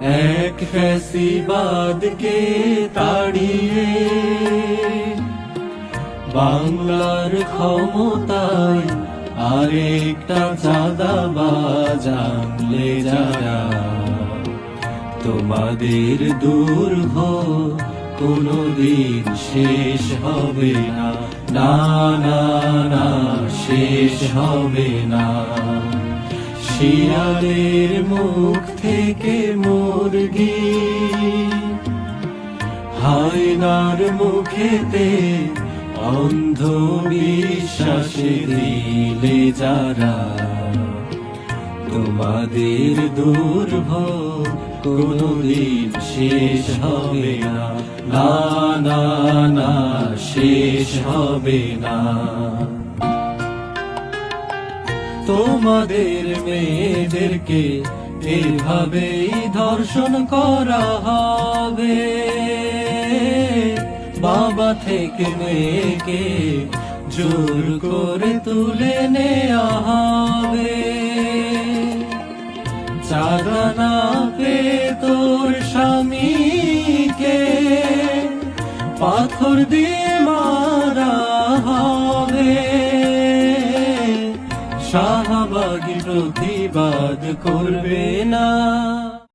এক ফ্যাসিবাদকে তাড়িয়ে বাংলার ক্ষমতায় আরেকটা চাঁদাবাজ আনলে যারা, তোমাদের দুর্ভোগ কোনদিন শেষ হবে না, না না না শেষ হবে না। শিয়ালের মুখ থেকে মুরগি, হায়নার মুখেতে অন্ধ বিশ্বাসে দিলে যারা, তোমাদের দুর্ভোগ কোনদিন শেষ হবে না, না না না শেষ হবে না। তোমাদের মেয়েদেরকে এভাবেই ধর্ষণ করা হবে, বাবা থেকে মেয়েকে জোর করে তুলে নেওয়া হবে। চাঁদা না পেয়ে তোর স্বামীকে পাথর দিয়ে মারা হবে। শাহবাগী প্রতিবাদ করবে না।